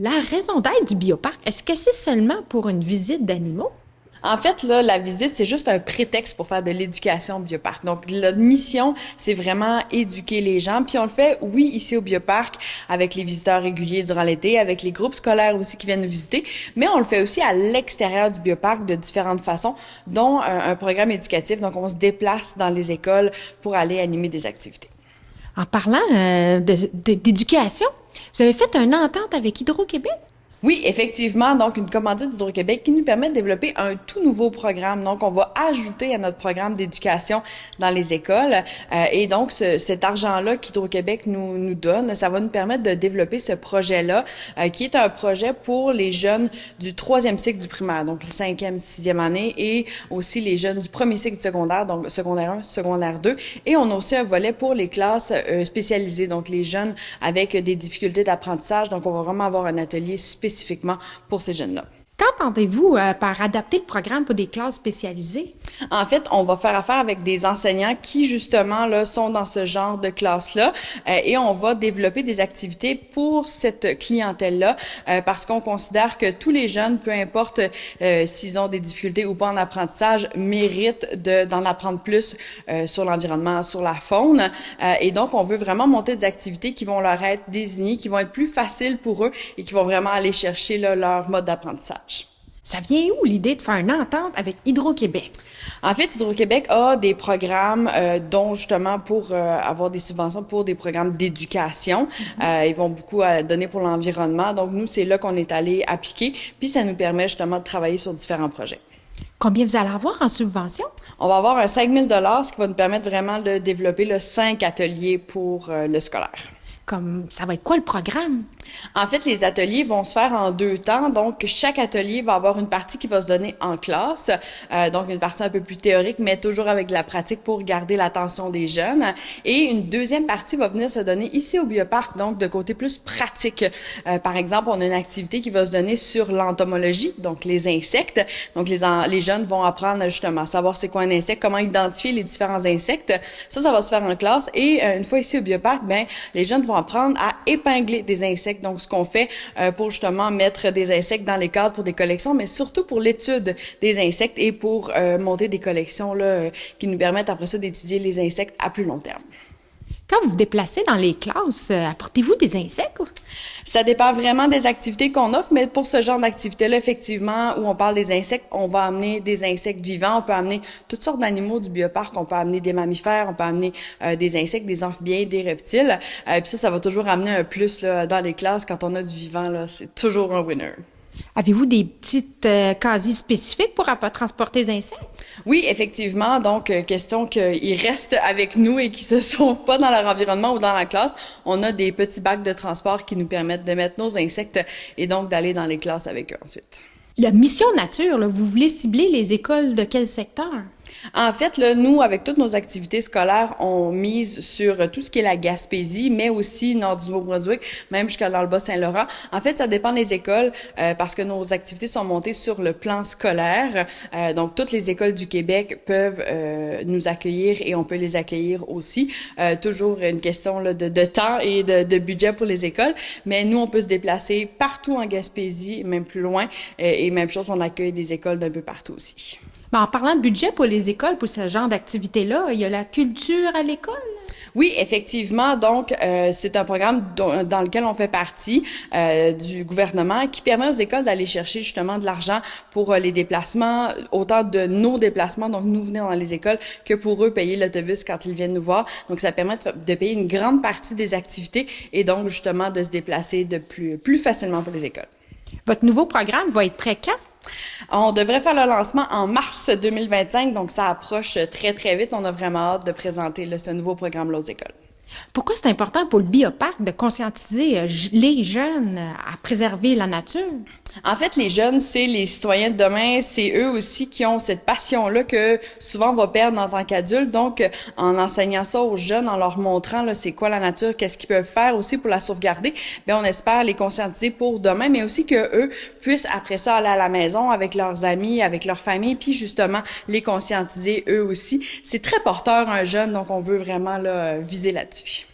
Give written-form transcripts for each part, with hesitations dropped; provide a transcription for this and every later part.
La raison d'être du bioparc, est-ce que c'est seulement pour une visite d'animaux? En fait, là, la visite, c'est juste un prétexte pour faire de l'éducation au bioparc. Donc, notre mission, c'est vraiment éduquer les gens. Puis on le fait, oui, ici au bioparc, avec les visiteurs réguliers durant l'été, avec les groupes scolaires aussi qui viennent nous visiter, mais on le fait aussi à l'extérieur du bioparc de différentes façons, dont un programme éducatif. Donc, on se déplace dans les écoles pour aller animer des activités. En parlant d'éducation, vous avez fait une entente avec Hydro-Québec? Oui, effectivement, donc une commandite d'Hydro-Québec qui nous permet de développer un tout nouveau programme. Donc, on va ajouter à notre programme d'éducation dans les écoles. Et donc, cet argent-là qu'Hydro-Québec nous donne, ça va nous permettre de développer ce projet-là, qui est un projet pour les jeunes du troisième cycle du primaire, donc le cinquième, sixième année, et aussi les jeunes du premier cycle du secondaire, donc le secondaire 1, secondaire 2. Et on a aussi un volet pour les classes spécialisées, donc les jeunes avec des difficultés d'apprentissage. Donc, on va vraiment avoir un atelier spécifiquement pour ces jeunes-là. Qu'entendez-vous par adapter le programme pour des classes spécialisées? En fait, on va faire affaire avec des enseignants qui, justement, là, sont dans ce genre de classe-là et on va développer des activités pour cette clientèle-là parce qu'on considère que tous les jeunes, peu importe s'ils ont des difficultés ou pas en apprentissage, méritent d'en apprendre plus sur l'environnement, sur la faune. Et donc, on veut vraiment monter des activités qui vont leur être désignées, qui vont être plus faciles pour eux et qui vont vraiment aller chercher là, leur mode d'apprentissage. Ça vient où l'idée de faire une entente avec Hydro-Québec? En fait, Hydro-Québec a des programmes dont justement pour avoir des subventions pour des programmes d'éducation. Ils vont beaucoup donner pour l'environnement. Donc, nous, c'est là qu'on est allé appliquer. Puis, ça nous permet justement de travailler sur différents projets. Combien vous allez avoir en subvention? On va avoir un 5 000 ce qui va nous permettre vraiment de développer 5 ateliers pour le scolaire. Comme, ça va être quoi le programme? En fait, les ateliers vont se faire en 2 temps. Donc, chaque atelier va avoir une partie qui va se donner en classe. Donc, une partie un peu plus théorique, mais toujours avec de la pratique pour garder l'attention des jeunes. Et une deuxième partie va venir se donner ici au bioparc, donc de côté plus pratique. Par exemple, on a une activité qui va se donner sur l'entomologie, donc les insectes. Donc, les jeunes vont apprendre justement à savoir c'est quoi un insecte, comment identifier les différents insectes. Ça va se faire en classe. Et une fois ici au bioparc, ben, les jeunes vont apprendre à épingler des insectes. Donc, ce qu'on fait pour justement mettre des insectes dans les cadres pour des collections, mais surtout pour l'étude des insectes et pour monter des collections là, qui nous permettent après ça d'étudier les insectes à plus long terme. Quand vous vous déplacez dans les classes, apportez-vous des insectes? Ça dépend vraiment des activités qu'on offre, mais pour ce genre d'activité-là, effectivement, où on parle des insectes, on va amener des insectes vivants, on peut amener toutes sortes d'animaux du bioparc, on peut amener des mammifères, on peut amener des insectes, des amphibiens, des reptiles. Puis ça va toujours amener un plus là, dans les classes quand on a du vivant, là, c'est toujours un winner. Avez-vous des petites casiers spécifiques pour transporter les insectes? Oui, effectivement. Donc, question qu'ils restent avec nous et qu'ils se sauvent pas dans leur environnement ou dans la classe. On a des petits bacs de transport qui nous permettent de mettre nos insectes et donc d'aller dans les classes avec eux ensuite. La mission nature, là, vous voulez cibler les écoles de quel secteur? En fait, là, nous, avec toutes nos activités scolaires, on mise sur tout ce qui est la Gaspésie, mais aussi nord du Nouveau-Brunswick, même jusqu'à dans le Bas-Saint-Laurent. En fait, ça dépend des écoles parce que nos activités sont montées sur le plan scolaire. Donc, toutes les écoles du Québec peuvent nous accueillir et on peut les accueillir aussi. Toujours une question là, de temps et de budget pour les écoles. Mais nous, on peut se déplacer partout en Gaspésie, même plus loin. Et même chose, on accueille des écoles d'un peu partout aussi. Ben, en parlant de budget pour les écoles, pour ce genre d'activité-là, il y a la culture à l'école? Oui, effectivement. Donc, c'est un programme dans lequel on fait partie du gouvernement qui permet aux écoles d'aller chercher justement de l'argent pour les déplacements, autant de nos déplacements, donc nous venir dans les écoles, que pour eux payer l'autobus quand ils viennent nous voir. Donc, ça permet de payer une grande partie des activités et donc justement de se déplacer de plus facilement pour les écoles. Votre nouveau programme va être prêt quand? On devrait faire le lancement en mars 2025, donc ça approche très, très vite. On a vraiment hâte de présenter là, ce nouveau programme-là aux écoles. Pourquoi c'est important pour le bioparc de conscientiser les jeunes à préserver la nature? En fait, les jeunes, c'est les citoyens de demain, c'est eux aussi qui ont cette passion-là que souvent on va perdre en tant qu'adultes. Donc, en enseignant ça aux jeunes, en leur montrant là, c'est quoi la nature, qu'est-ce qu'ils peuvent faire aussi pour la sauvegarder, bien, on espère les conscientiser pour demain, mais aussi que eux puissent après ça aller à la maison avec leurs amis, avec leur famille, puis justement les conscientiser eux aussi. C'est très porteur un jeune, donc on veut vraiment là, viser là-dessus.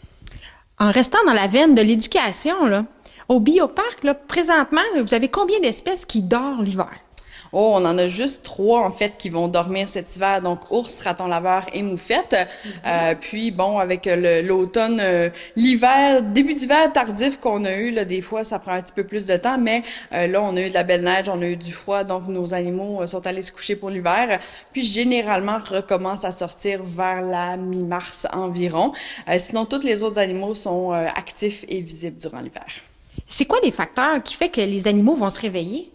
En restant dans la veine de l'éducation, là, Au bioparc, là, présentement, vous avez combien d'espèces qui dorment l'hiver? Oh, on en a juste 3, en fait, qui vont dormir cet hiver. Donc, ours, raton laveur et moufette. Puis, bon, avec l'automne, l'hiver, début d'hiver tardif qu'on a eu, là, des fois, ça prend un petit peu plus de temps. Mais là, on a eu de la belle neige, on a eu du froid. Donc, nos animaux sont allés se coucher pour l'hiver. Puis, généralement, recommencent à sortir vers la mi-mars environ. Sinon, tous les autres animaux sont actifs et visibles durant l'hiver. C'est quoi les facteurs qui fait que les animaux vont se réveiller?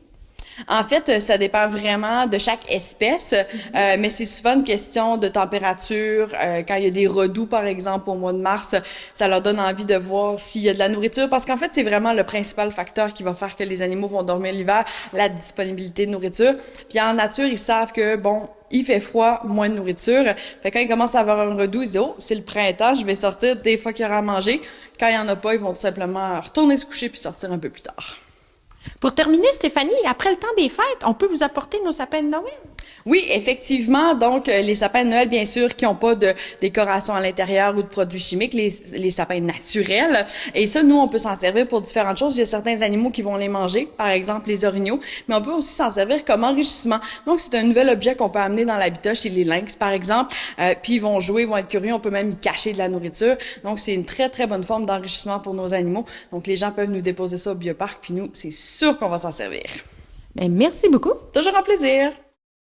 En fait, ça dépend vraiment de chaque espèce, mais c'est souvent une question de température. Quand il y a des redoux, par exemple, au mois de mars, ça leur donne envie de voir s'il y a de la nourriture, parce qu'en fait, c'est vraiment le principal facteur qui va faire que les animaux vont dormir l'hiver, la disponibilité de nourriture. Puis en nature, ils savent que, bon, il fait froid, moins de nourriture. Fait quand ils commencent à avoir un redoux, ils disent « Oh, c'est le printemps, je vais sortir des fois qu'il y aura à manger. » Quand il y en a pas, ils vont tout simplement retourner se coucher puis sortir un peu plus tard. Pour terminer, Stéphanie, après le temps des fêtes, on peut vous apporter nos sapins de Noël? Oui, effectivement. Donc, les sapins de Noël, bien sûr, qui n'ont pas de décoration à l'intérieur ou de produits chimiques, les sapins naturels. Et ça, nous, on peut s'en servir pour différentes choses. Il y a certains animaux qui vont les manger, par exemple les orignaux, mais on peut aussi s'en servir comme enrichissement. Donc, c'est un nouvel objet qu'on peut amener dans l'habitat chez les lynx, par exemple. Puis, ils vont jouer, ils vont être curieux. On peut même y cacher de la nourriture. Donc, c'est une très, très bonne forme d'enrichissement pour nos animaux. Donc, les gens peuvent nous déposer ça au bioparc, puis nous, c'est sûr qu'on va s'en servir. Bien, merci beaucoup. Toujours un plaisir!